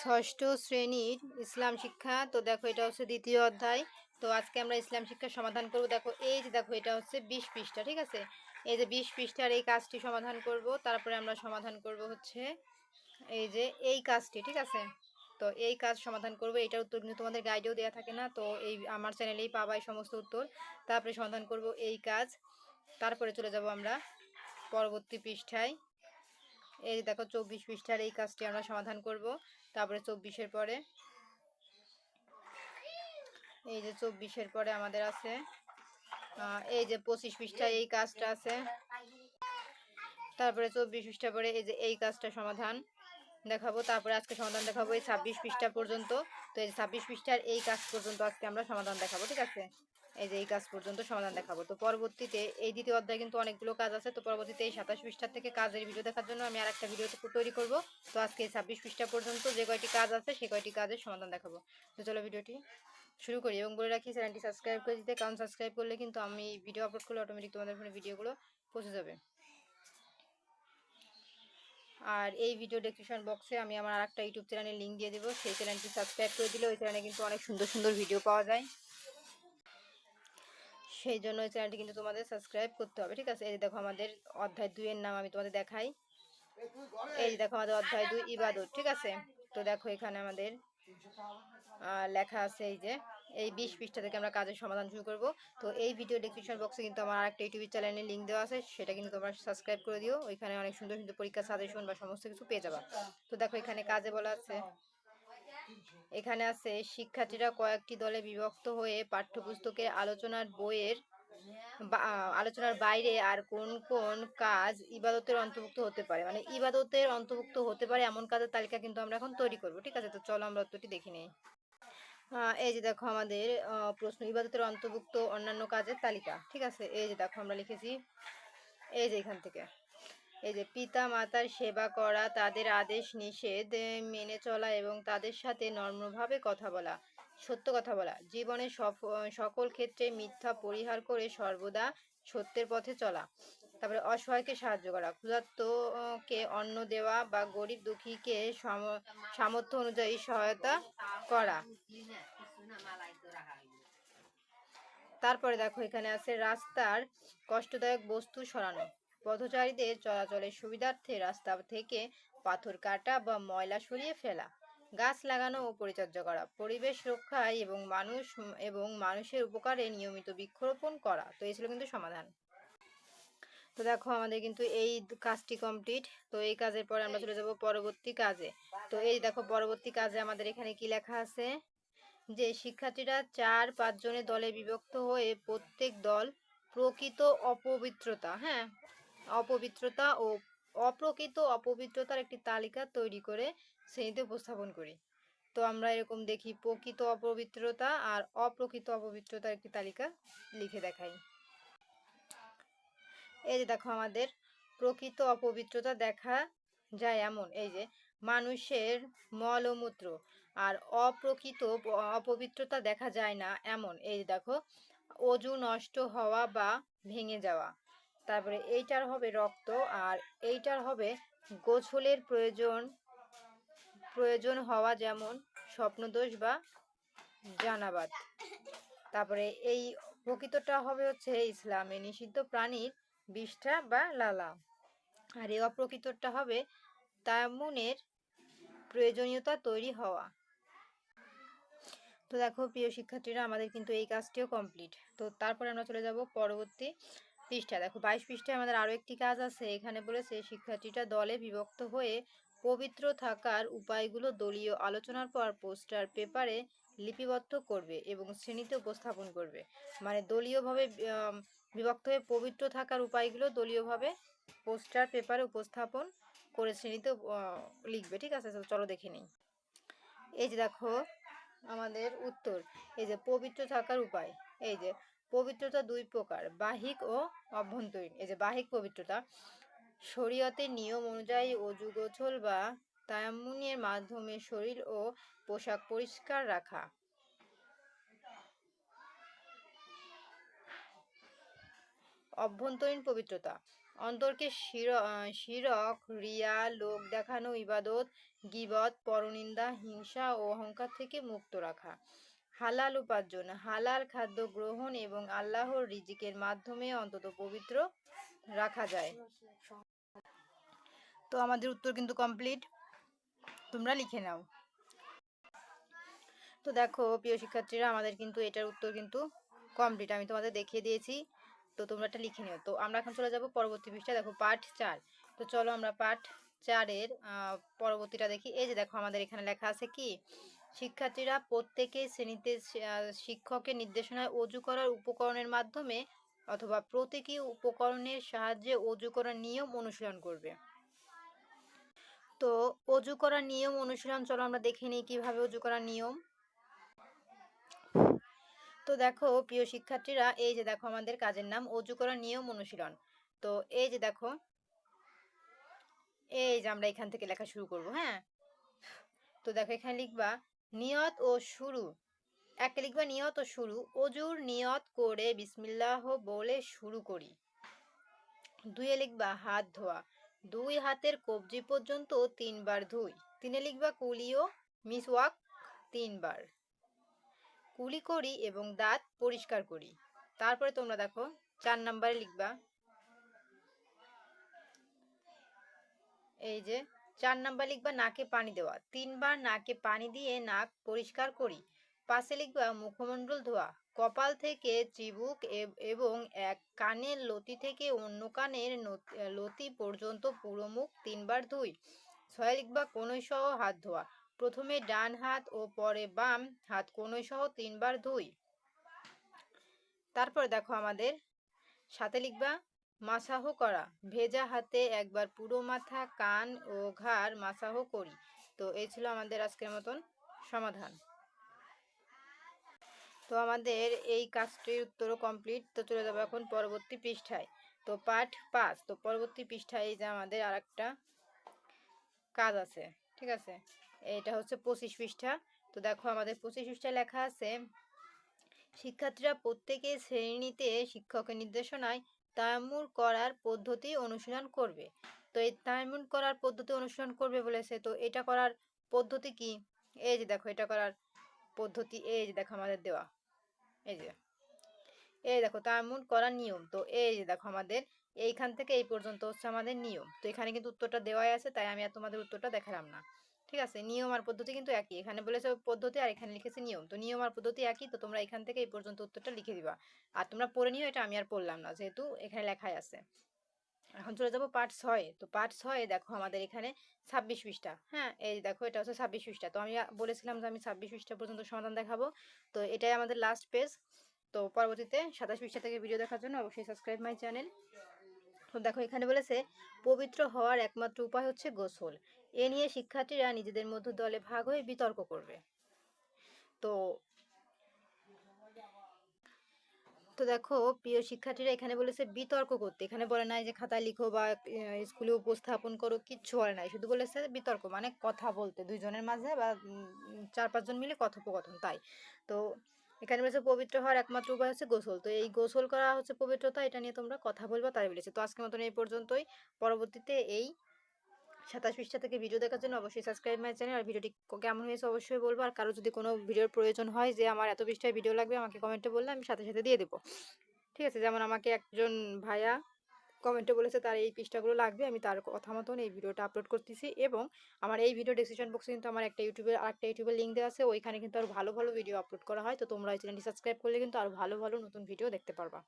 ষষ্ঠ শ্রেণীর ইসলাম শিক্ষা। তো দেখো এটা হচ্ছে দ্বিতীয় অধ্যায়। তো আজকে আমরা ইসলাম শিক্ষার সমাধান করব। দেখো এই যে দেখো এটা হচ্ছে 20 পৃষ্ঠা, ঠিক আছে। এই যে 20 পৃষ্ঠার এই কাজটি সমাধান করব, তারপরে আমরা সমাধান করব হচ্ছে এই যে এই কাজটি, ঠিক আছে। তো এই কাজ সমাধান করব, এটার উত্তর কিন্তু তোমাদের গাইডেও দেওয়া থাকে না, তো এই আমার চ্যানেলেই পাবা এই সমস্ত উত্তর। তারপরে সমাধান করব এই কাজ, তারপরে চলে যাব আমরা পরবর্তী পৃষ্ঠায়। এই যে দেখো 24 পৃষ্ঠার এই কাজটি আমরা সমাধান করব। তারপরে 24-এর পরে এই যে 24-এর পরে আমাদের আছে এই যে 25 পৃষ্ঠায় এই কাজটা আছে। তারপরে 24 পৃষ্ঠা পরে এই যে এই কাজটা সমাধান দেখাবো। তারপরে আজকে সমাধান দেখাবো এই 26 পৃষ্ঠা পর্যন্ত। তো এই 26 পৃষ্ঠার এই কাজ পর্যন্ত আজকে আমরা সমাধান দেখাবো, ঠিক আছে। এই যে এই কাজ পর্যন্ত সমাধান দেখাবো। তো পরবর্তীতে এই দ্বিতীয় অধ্যায়ে কিন্তু অনেকগুলো কাজ আছে। তো পরবর্তীতে এই 27 পৃষ্ঠা থেকে কাজের ভিডিও দেখার জন্য আমি আরেকটা ভিডিও তৈরি করব। তো আজকে এই 26 পৃষ্ঠা পর্যন্ত যে কয়টি কাজ আছে সেই কয়টি কাজের সমাধান দেখাবো। তো চলো ভিডিওটি শুরু করি, এবং বলে রাখি চ্যানেলটি সাবস্ক্রাইব করে দিতে, কারণ সাবস্ক্রাইব করলে কিন্তু আমি ভিডিও আপলোড করলে অটোমেটিক তোমাদের ফোনে ভিডিওগুলো পৌঁছে যাবে। আর এই ভিডিও ডেসক্রিপশন বক্সে আমি আমার আরেকটা ইউটিউব চ্যানেলের লিঙ্ক দিয়ে দেবো, সেই চ্যানেলটি সাবস্ক্রাইব করে দিলে ওই চ্যানেলে কিন্তু অনেক সুন্দর সুন্দর ভিডিও পাওয়া যায়। সেই জন্য ওই চ্যানেলটি কিন্তু তোমাদের সাবস্ক্রাইব করতে হবে, ঠিক আছে। এই দেখো আমাদের অধ্যায় 2 এর নাম আমি তোমাদের দেখাই। এই দেখো আমাদের অধ্যায় 2 ইবাদত, ঠিক আছে। তো দেখো এখানে আমাদের লেখা আছে এই যে এই 20 পৃষ্ঠা থেকে আমরা কাজের সমাধান শুরু করব। তো এই ভিডিও ডেসক্রিপশন বক্সে কিন্তু আমার আরেকটা ইউটিউব চ্যানেলের লিঙ্ক দেওয়া আছে, সেটা কিন্তু তোমরা সাবস্ক্রাইব করে দিও। ওইখানে অনেক সুন্দর সুন্দর পরীক্ষা সাজেশন বা সমস্ত কিছু পেয়ে যাবা। তো দেখো এখানে কাজে বলা আছে, এখানে আছে শিক্ষার্থীরা কয়েকটি দলে বিভক্ত হয়ে পাঠ্যপুস্তকের আলোচনার বাইরে আর কোন কোন কাজ ইবাদতের অন্তর্ভুক্ত হতে পারে, মানে ইবাদতের অন্তর্ভুক্ত হতে পারে এমন কাজের তালিকা কিন্তু আমরা এখন তৈরি করব, ঠিক আছে। তো চলো আমরা উত্তরটি দেখে নিই। এই যে দেখো আমাদের প্রশ্ন, ইবাদতের অন্তর্ভুক্ত অন্যান্য কাজের তালিকা, ঠিক আছে। এই যে দেখো আমরা লিখেছি এই যে এখান থেকে এই যে পিতা মাতার সেবা করা, তাদের আদেশ নিষেধ মেনে চলা এবং তাদের সাথে নম্রভাবে কথা বলা, সত্য কথা বলা, জীবনের সকল ক্ষেত্রে মিথ্যা পরিহার করে সর্বদা সত্যের পথে চলা, তারপরে অসহায়কে সাহায্য করা, ক্ষুধার্তকে অন্ন দেওয়া বা গরিব দুঃখীকে সামর্থ্য অনুযায়ী সহায়তা করা। তারপরে দেখো এখানে আছে রাস্তার কষ্টদায়ক বস্তু সরানো, পথচারীদের চলাচলের সুবিধার্থে রাস্তা থেকে পাথর কাটা বা ময়লা সরিয়ে ফেলা, গাছ লাগানো ও পরিচর্যা করা, পরিবেশ রক্ষায় এবং মানুষের উপকারে নিয়মিত বৃক্ষরোপণ করা। তো এই ছিল কিন্তু সমাধান। তো দেখো আমাদের কিন্তু এই কাজটি কমপ্লিট। তো এই কাজের পরে আমরা চলে যাব পরবর্তী কাজে। তো এই দেখো পরবর্তী কাজে আমাদের এখানে কি লেখা আছে, যে শিক্ষার্থীরা 4-5 জনের দলে বিভক্ত হয়ে প্রত্যেক দল প্রকৃত অপবিত্রতা, হ্যাঁ, অপবিত্রতা ও অপ্রকৃত অপবিত্রতার একটি তালিকা তৈরি করে শ্রেণীতে উপস্থাপন করি। তো আমরা এরকম দেখি প্রকৃত অপবিত্রতা আর অপ্রকৃত অপবিত্রতার একটি তালিকা লিখে দেখাই। এই যে দেখো আমাদের প্রকৃত অপবিত্রতা দেখা যায় এমন, এই যে মানুষের মল ও মূত্র। আর অপ্রকৃত অপবিত্রতা দেখা যায় না এমন, এই যে দেখো অজু নষ্ট হওয়া বা ভেঙে যাওয়া। তারপরে এইটার হবে রক্ত, আর এইটার হবে গোসলের প্রয়োজন হওয়া, যেমন স্বপ্নদোষ বা জানাবাত। তারপরে এই প্রকৃতটা হবে হচ্ছে ইসলামে নিষিদ্ধ প্রাণীর বিষ্ঠা বা লালা। আর এই অপ্রকৃতটা হবে তায়াম্মুনের প্রয়োজনীয়তা তৈরি হওয়া। তো দেখো প্রিয় শিক্ষার্থীরা, আমাদের কিন্তু এই কাজটিও কমপ্লিট। তো তারপরে আমরা চলে যাব পরবর্তী পৃষ্ঠা। দেখো 22 পৃষ্ঠায় আমাদের আরও একটি কাজ আছে। এখানে বলেছে শিক্ষার্থীরা দলে বিভক্ত হয়ে পবিত্র থাকার উপায়গুলো দলীয় আলোচনার পর পোস্টার পেপারে লিপিবদ্ধ করবে এবং শ্রেণীতে উপস্থাপন করবে। মানে দলীয়ভাবে বিভক্ত হয়ে পবিত্র থাকার উপায়গুলো দলীয়ভাবে পোস্টার পেপারে উপস্থাপন করে শ্রেণীতে লিখবে, ঠিক আছে। চলো দেখে নিই। এই যে দেখো আমাদের উত্তর, এই যে পবিত্র থাকার উপায়। এই যে পবিত্রতা 2 প্রকার, বাহিক ও অভ্যন্তরীণ। এই যে বাহিক পবিত্রতা, শরীয়তের নিয়ম অনুযায়ী অজু গোসল বা তায়াম্মুনের মাধ্যমে শরীর ও পোশাক পরিষ্কার রাখা। অভ্যন্তরীণ পবিত্রতা, অন্তরকে শিরক, রিয়া, লোক দেখানো, ইবাদত, গীবত, পরনিন্দা, হিংসা ও অহংকার থেকে মুক্ত রাখা। হালাল উপার্জন, হালাল খাদ্য গ্রহণ এবং আল্লাহর রিজিকের মাধ্যমে অন্তত পবিত্র রাখা যায়। তো আমাদের উত্তর কিন্তু কমপ্লিট, তোমরা লিখে নাও। তো দেখো প্রিয় শিক্ষার্থীরা, আমাদের কিন্তু এটার উত্তর কিন্তু কমপ্লিট, আমি তোমাদের দেখিয়ে দিয়েছি। তো তোমরা এটা লিখে নিও। তো আমরা এখন চলে যাব পরবর্তী পৃষ্ঠায়। দেখো পার্ট 4। তো চলো আমরা পার্ট 4-এর পরবর্তীটা দেখি। এই যে দেখো আমাদের এখানে লেখা আছে কি, শিক্ষার্থীরা প্রত্যেকে শ্রেণীতে শিক্ষকের নির্দেশনায় অজু করার উপকরণের মাধ্যমে অথবা প্রতীকী উপকরণের সাহায্যে অজু করার নিয়ম অনুশীলন করবে। তো অজু করার নিয়ম অনুশীলন, চলো আমরা দেখে নিই কিভাবে অজু করার নিয়ম। তো দেখো প্রিয় শিক্ষার্থীরা, এই যে দেখো আমাদের কাজের নাম অজু করার নিয়ম অনুশীলন। তো এই যে দেখো, এই যে আমরা এখান থেকে লেখা শুরু করব। হ্যাঁ, তো দেখো এখানে লিখবা নিয়ত ও শুরু। একে লিখবা নিয়ত ও শুরু। অজুর নিয়ত করে বিসমিল্লাহ বলে শুরু করি। 2-এ লিখবা হাত ধোয়া। 2 হাতের কবজি পর্যন্ত 3 বার ধুই। 3-এ লিখবা কুলি ও মিসওয়াক 3 বার। কুলি করি এবং দাঁত পরিষ্কার করি। তারপরে তোমরা দেখো 4 নম্বরে লিখবা, এই যে 4 নাম্বার লিখবা নাকে পানি দেওয়া। 3 বার নাকে পানি দিয়ে নাক পরিষ্কার করি। 5-এ লিখবা মুখমণ্ডল ধোয়া। কপাল থেকে চিবুক এবং এক কানের লতি থেকে অন্য কানের লতি পর্যন্ত পুরো মুখ 3 বার ধুই। 6-এ লিখবা কনুই সহ হাত ধোয়া। প্রথমে ডান হাত ও পরে বাম হাত কনুই সহ 3 বার ধুই। তারপরে দেখো আমাদের 7-এ লিখবা মাসাহ করা। ভেজা হাতে একবার পুরো মাথা, কান ও ঘাড় মাসাহ করি। তো এই ছিল আমাদের আজকের মতন সমাধান। তো আমাদের এই কাজটির উত্তরও কমপ্লিট। তো চলে যাবো এখন পরবর্তী পৃষ্ঠায়। তো পার্ট 5। তো পরবর্তী পৃষ্ঠায় এই যে আমাদের আরেকটা কাজ আছে, ঠিক আছে। এটা হচ্ছে 25 পৃষ্ঠা। তো দেখো আমাদের 25 পৃষ্ঠায় লেখা আছে, শিক্ষার্থীরা প্রত্যেকে শ্রেণীতে শিক্ষকের নির্দেশনায় তায়াম্মুম করার পদ্ধতি অনুশীলন করবে। তো এই তায়াম্মুম করার পদ্ধতি অনুশীলন করবে বলেছে। তো এটা করার পদ্ধতি কি, এই যে দেখো এটা করার পদ্ধতি, এই যে দেখো আমাদের দেওয়া, এই দেখো তায়াম্মুম করার নিয়ম। তো এই যে দেখো আমাদের এইখান থেকে এই পর্যন্ত হচ্ছে আমাদের নিয়ম। তো এখানে কিন্তু উত্তরটা দেওয়াই আছে, তাই আমি আর তোমাদের উত্তরটা দেখালাম না। ঠিক আছে, নিয়ম আর পদ্ধতি কিন্তু একই। এখানে বলেছে পদ্ধতি আর এখানে লিখেছে নিয়ম। তো নিয়ম আর পদ্ধতি একই। তো তোমরা এখান থেকে এই পর্যন্ত উত্তরটা লিখে দিবা। আর তোমরা পড়ে নিও, এটা আমি আর পড়লাম না যেহেতু এখানে লেখাই আছে। এখন চলে যাবো পার্ট 6। তো পার্ট 6 দেখো আমাদের এখানে 26 পৃষ্ঠা। হ্যাঁ, এই দেখো এটা হচ্ছে 26 পৃষ্ঠা। তো আমি বলেছিলাম যে আমি 26 পৃষ্ঠা পর্যন্ত সমাধান দেখাবো। তো এটাই আমাদের লাস্ট পেজ। তো পরবর্তীতে 27 পৃষ্ঠা থেকে ভিডিও দেখার জন্য অবশ্যই সাবস্ক্রাইব মাই চ্যানেল। তো দেখো এখানে বলেছে পবিত্র হওয়ার একমাত্র উপায় হচ্ছে গোসল। এ নিয়ে শিক্ষার্থীরা নিজেদের মধ্যে দলে ভাগ হয়ে বিতর্ক করবে। তো তো দেখো প্রিয় শিক্ষার্থীরা, এখানে বলেছে বিতর্ক করতে। এখানে বলে নাই যে খাতায় লিখো বা স্কুলে উপস্থাপন করো, কিচ্ছু বলে নাই। শুধু বলেছে বিতর্ক মানে কথা বলতে, দুইজনের মাঝে বা 4-5 জন মিলে কথোপকথন, তাই। তো এখানে বলেছে পবিত্র হওয়ার একমাত্র উপায় হচ্ছে গোসল। তো এই গোসল করা হচ্ছে পবিত্রতা, এটা নিয়ে তোমরা কথা বলবা, তাই বলেছে। তো আজকের মতন এই পর্যন্তই। পরবর্তীতে এই 27 পৃষ্ঠা থেকে ভিডিও দেখার জন্য অবশ্যই সাবস্ক্রাইব মাই চ্যানেল। আর ভিডিওটি কেমন হয়েছে অবশ্যই বলবো। আর কারো যদি কোনো ভিডিওর প্রয়োজন হয় যে আমার এত পৃষ্ঠায় ভিডিও লাগবে, আমাকে কমেন্টে বললে আমি সাথে সাথে দিয়ে দেবো। ঠিক আছে, যেমন আমাকে একজন ভাইয়া কমেন্টে বলেছে তার এই পৃষ্ঠাগুলো লাগবে, আমি তার কথা মতন এই ভিডিওটা আপলোড করতেছি। এবং আমার এই ভিডিও ডেসক্রিপশন বক্সে কিন্তু আমার একটা ইউটিউবের লিঙ্ক দেওয়া আছে, ওইখানে কিন্তু আরো ভালো ভালো ভিডিও আপলোড করা হয়। তো তোমরা এই চ্যানেলটি সাবস্ক্রাইব করলে কিন্তু আরো ভালো ভালো নতুন ভিডিও দেখতে পারবা।